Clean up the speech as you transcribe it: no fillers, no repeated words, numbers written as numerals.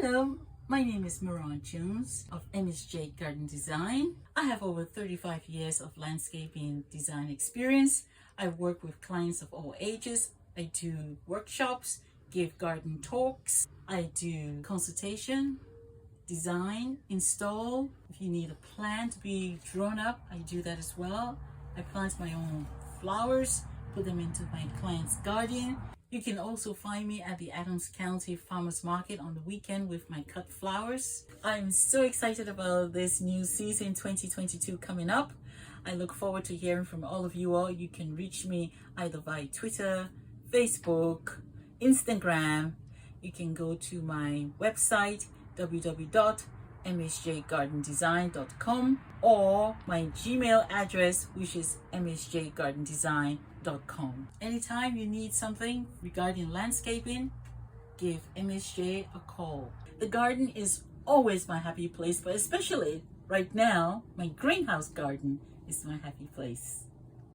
Hello, my name is Maron Jones of MSJ Garden Design. I have over 35 years of landscaping design experience. I work with clients of all ages. I do workshops, give garden talks. I do consultation, design, install. If you need a plant to be drawn up, I do that as well. I plant my own flowers, put them into my client's garden. You can also find me at the Adams County Farmers Market on the weekend with my cut flowers. I'm so excited about this new season 2022 coming up. I look forward to hearing from all of you all. You can reach me either via Twitter, Facebook, Instagram. You can go to my website www.msjgardendesign.com or my Gmail address, which is msjgardendesign.com. Anytime you need something regarding landscaping, give MSJ a call. The garden is always my happy place, but especially right now, my greenhouse garden is my happy place.